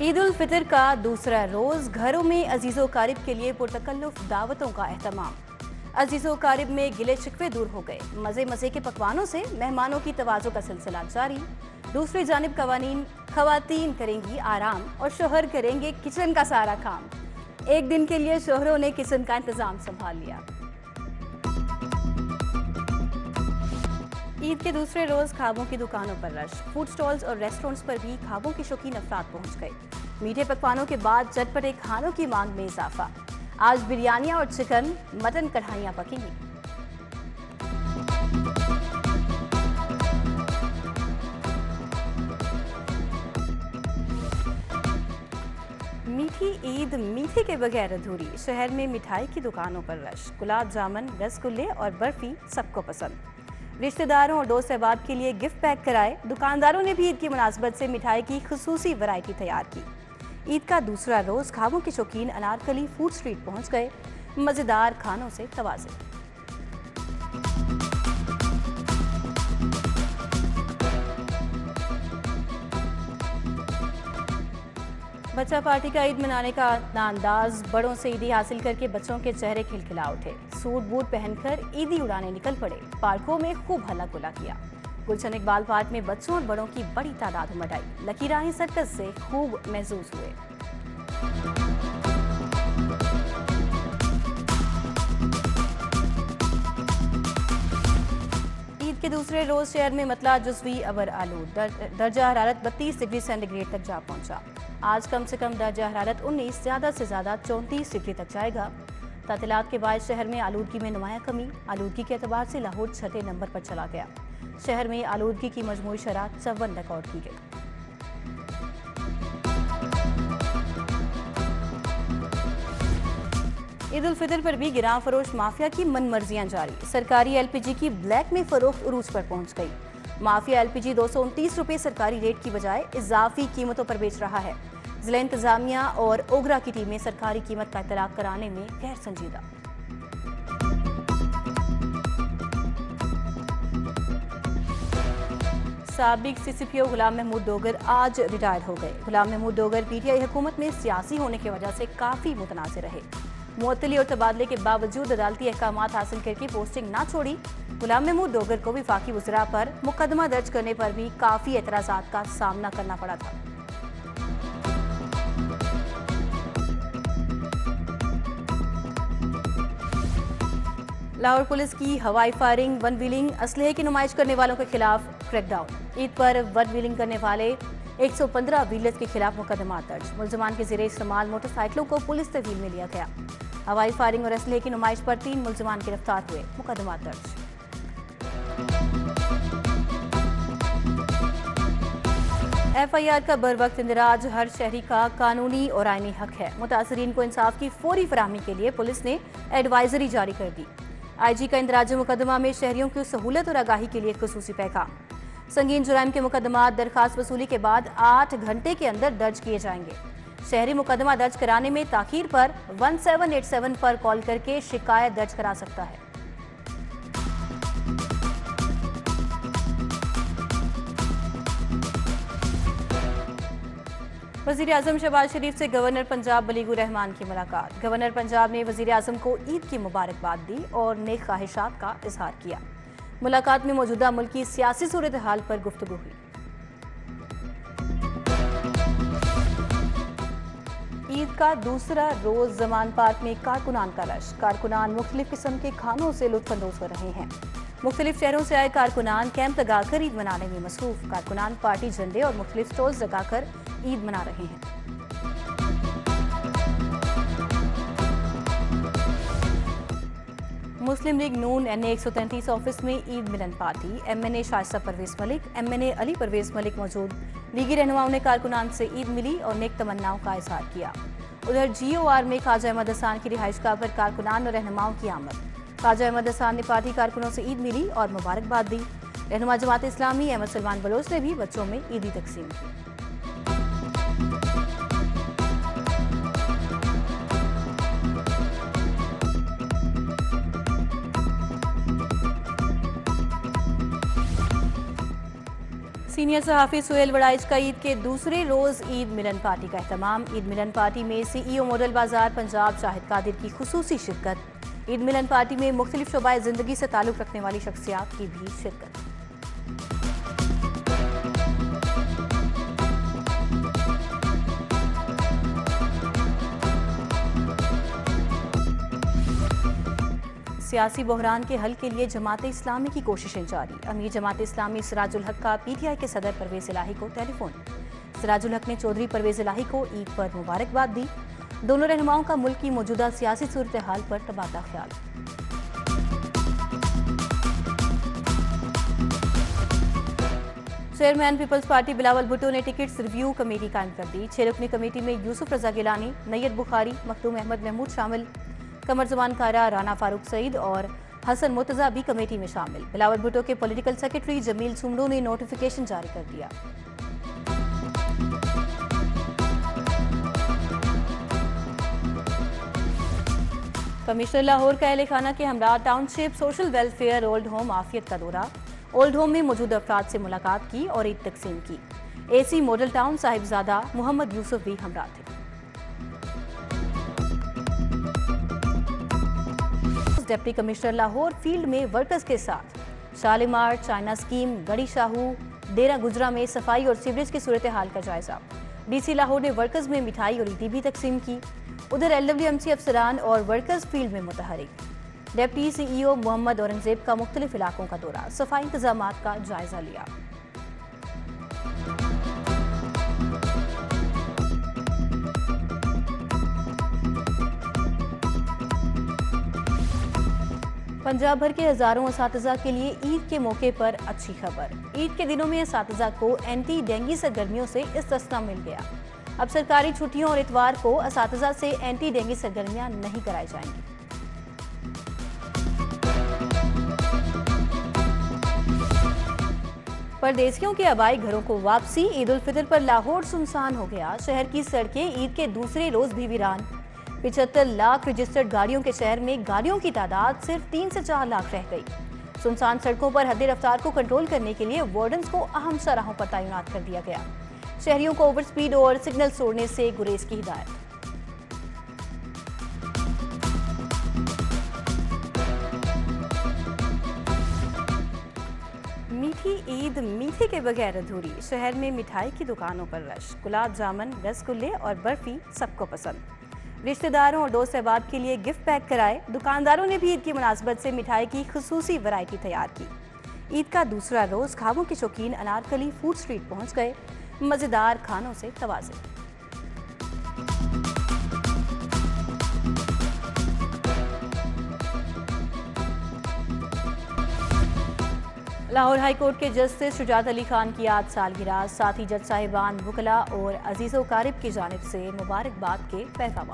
ईद उल फितर का दूसरा रोज घरों में अजीजो कारिब के लिए पुरतकल्लुफ दावतों का एहतमाम। अजीजो कारिब में गिले शिकवे दूर हो गए। मजे मजे के पकवानों से मेहमानों की तवाज़ो का सिलसिला जारी। दूसरी जानिब खवातीन करेंगी आराम और शोहर करेंगे किचन का सारा काम। एक दिन के लिए शोहरों ने किचन का इंतजाम संभाल लिया। ईद के दूसरे रोज खाबों की दुकानों पर रश। फूड स्टॉल्स और रेस्टोरेंट्स पर भी खाबों के शौकीन अफराद पहुंच गए। मीठे पकवानों के बाद चटपटे खानों की मांग में इजाफा। आज बिरयानियां और चिकन मटन कढ़ाइयां पकेंगी। मीठी ईद मीठे के बगैर अधूरी। शहर में मिठाई की दुकानों पर रश। गुलाब जामुन, रसगुल्ले और बर्फी सबको पसंद। रिश्तेदारों और दोस्त अहबाब के लिए गिफ्ट पैक कराए। दुकानदारों ने भी ईद की मुनासबत से मिठाई की खुसूसी वैरायटी तैयार की। ईद का दूसरा रोज खाबों के शौकीन अनारकली फूड स्ट्रीट पहुंच गए। मजेदार खानों से तवाज़े। बच्चा पार्टी का ईद मनाने का अपना अंदाज। बड़ों से ईदी हासिल करके बच्चों के चेहरे खिलखिला उठे। सूट बूट पहनकर ईदी उड़ाने निकल पड़े। पार्कों में खूब हल्ला गुल्ला किया। गुलशन इकबाल पार्क में बच्चों और बड़ों की बड़ी तादाद उमड़ आई। लकीराही सर्कस से खूब महसूस हुए। ईद के दूसरे रोज शहर में मतला जुज़वी अबर आलूद। दर्जा हरारत 32 डिग्री सेंटीग्रेड तक जा पहुंचा। आज कम से कम दर्जा हरारत 19, ज़्यादा से ज़्यादा 34 डिग्री तक जाएगा। तातीलात के बाद शहर में आलूदगी में नुमाया कमी। आलूदगी के एतबार से लाहौर छठे नंबर पर चला गया। शहर में आलूदगी की मजमूई शरह 54 रिकॉर्ड की गई। ईद उल फितर पर भी गिरां फरोश माफिया की मनमर्जियां जारी। सरकारी एलपीजी की ब्लैक में फरोख्त उरूज पर पहुंच गई। माफिया एलपीजी 229 रुपये सरकारी रेट की बजाय इजाफी कीमतों पर बेच रहा है। जिला इंतजामिया और ओगरा की टीमें सरकारी कीमत का इतलाक कराने में गैर संजीदा। साबिक सीसीपीओ गुलाम महमूद डोगर आज रिटायर हो गए। गुलाम महमूद डोगर पीटीआई हुकूमत में सियासी होने की वजह से काफी मुतनाज़िर रहे। मुअत्तली और तबादले के बावजूद अदालती अहकामात हासिल करके पोस्टिंग ना छोड़ी। गुलाम महमूद डोगर को वफाकी वज़रा पर मुकदमा दर्ज करने पर भी काफ़ी एतराज़ात का सामना करना पड़ा था। लाहौर पुलिस की हवाई फायरिंग, वन व्हीलिंग, असलहे की नुमाइश करने वालों के खिलाफ क्रैकडाउन। ईद पर वन व्हीलिंग करने वाले 115 व्हीलर्स के खिलाफ मुकदमा दर्ज। मुलजमान के ज़ेरे इस्तेमाल मोटरसाइकिलों को पुलिस तहवील में लिया गया। हवाई फायरिंग और असलहे की नुमाइश पर 3 मुलजमान गिरफ्तार हुए। मुकदमा दर्ज। FIR का बर वक्त इंदराज हर शहरी का कानूनी और आईनी हक है। मुतासरीन को इंसाफ की फौरी फराहमी के लिए पुलिस ने एडवाइजरी जारी कर दी। IG का इंदराज मुकदमा में शहरियों की सहूलत और आगाही के लिए खुसूसी पैगाम। संगीन जुराइम के मुकदमा दरखास्त वसूली के बाद 8 घंटे के अंदर दर्ज किए जाएंगे। शहरी मुकदमा दर्ज कराने में ताखीर पर 1787 पर कॉल करके शिकायत दर्ज करा सकता है। वज़ीर आज़म शहबाज शरीफ से गवर्नर पंजाब बलीगुर रहमान की मुलाकात। गवर्नर पंजाब ने वज़ीर आज़म को ईद की मुबारकबाद दी और नेक ख्वाहिशात का इजहार किया। मुलाकात में मौजूदा मुल्क की सियासी सूरत हाल पर गुफ्तगू हुई। ईद का दूसरा रोज जमान पार्क में कारकुनान का रश। कारकुनान मुख्तलिफ किस्म के खानों से लुत्फअंदोज हो रहे हैं। मुख्तलिफ शहरों से आए कारकुनान कैंप लगाकर ईद मनाने में मसरूफ। कारकुनान पार्टी झंडे और मुख्तलिफ स्टॉल्स लगाकर ईद मना रहे हैं। मुस्लिम लीग नून NA 133 ऑफिस में Eid Milan party. MNA Shaista Parvez Malik, MNA Ali Parvez Malik मौजूद। लीगी रहनुमाओं ने कारकुनान से ईद मिली और नेक तमन्नाओं का इजहार किया। उधर GOR में ख्वाजा अहमद हसान की रिहाइशगाह पर कारकुनान और रहनुमाओं की आमद। ख्वाजा अहमद हसान ने पार्टी कारकुनों से ईद मिली और मुबारकबाद दी। रहनुमा जमात इस्लामी अहमद सलमान बलोच ने भी बच्चों में ईदी तकसीम की। सीनियर सहाफी सुहेल वड़ाइच का ईद के दूसरे रोज ईद मिलन पार्टी का एहतमाम। ईद मिलन पार्टी में सीईओ मॉडल बाजार पंजाब शाहिद कादिर की खुसूसी शिरकत। ईद मिलन पार्टी में मुख्तलिफ शोबाए जिंदगी से ताल्लुक रखने वाली शख्सियात की भी शिरकत। सियासी बहरान के हल के लिए जमात-ए इस्लामी की कोशिशें जारी। अमीर जमात इस्लामी सिराजुल हक का पीटीआई के सदर परवेज इलाही को टेलीफोन। सिराजुल हक ने चौधरी परवेज इलाही को ईद पर मुबारकबाद दी। दोनों रहनुमाओं का मुल्क की मौजूदा सियासी सूरत हाल पर तबादला ख्याल। चेयरमैन पीपल्स पार्टी बिलावल भुट्टो ने टिकट्स रिव्यू कमेटी कायम कर दी। 6 रुकनी कमेटी में यूसुफ रजा गिलानी, नैयद बुखारी, मखदूम अहमद महमूद शामिल। कमर जमान कारा, राना फारूक सईद और हसन मुर्तजा भी कमेटी में शामिल। बिलावल भुट्टो के पॉलिटिकल सेक्रेटरी जमील सुमरू ने नोटिफिकेशन जारी कर दिया। कमिश्नर लाहौर का अहले खाना के हमरा township social welfare old home Afiyat का दौरा। ओल्ड होम में मौजूद अफराद से मुलाकात की और ईद तकसीम की। एसी मॉडल टाउन साहिबजादा मोहम्मद यूसुफ भी हमरा थे। डिप्टी कमिश्नर लाहौर फील्ड में वर्कर्स के साथ शालीमार, चाइना स्कीम, गड़ी शाहू, डेरा गुजरा में सफाई और सीवरेज की सूरत हाल का जायजा। डीसी लाहौर ने वर्कर्स में मिठाई और ईदी भी तकसीम की। उधर एलडब्ल्यूएमसी अफसरान और वर्कर्स फील्ड में मुतहरिक। डिप्टी सीईओ मोहम्मद औरंगजेब का मुख्तलिफ इलाकों का दौरा, सफाई इंतजामात का जायजा लिया। पंजाब भर के हजारों असातिज़ा के लिए ईद के मौके पर अच्छी खबर। ईद के दिनों में असातिज़ा को एंटी डेंगू सरगर्मियों से इस्तिस्ना मिल गया। अब सरकारी छुट्टियों और इतवार को असातिज़ा से एंटी डेंगू सरगर्मियां नहीं कराई जाएंगी। परदेसियों के आबाई घरों को वापसी। ईद उल फितर पर लाहौर सुनसान हो गया। शहर की सड़कें ईद के दूसरे रोज भी वीरान। 75 लाख रजिस्टर्ड गाड़ियों के शहर में गाड़ियों की तादाद सिर्फ 3 से 4 लाख रह गई। सुनसान सड़कों पर हद रफ्तार को कंट्रोल करने के लिए वार्डन्स को अहम शाहराहों पर तैनात कर दिया गया। शहरियों को ओवर स्पीड और सिग्नल तोड़ने से गुरेज की हिदायत। मीठी ईद मीठे के बगैर अधूरी। शहर में मिठाई की दुकानों पर रश। गुलाब जामुन, रसगुल्ले और बर्फी सबको पसंद। रिश्तेदारों और दोस्त अहबाब के लिए गिफ्ट पैक कराए। दुकानदारों ने भी ईद की मुनासबत से मिठाई की खुसूसी वैरायटी तैयार की। ईद का दूसरा रोज खाबों के शौकीन अनारकली फूड स्ट्रीट पहुंच गए। मजेदार खानों से तवाज़े। लाहौर हाई कोर्ट के जस्टिस शुजात अली खान की आज सालगिरह। साथ ही जज साहिबान, वकला और अजीज़ो कारिब की जानिब से मुबारकबाद के पैगाम।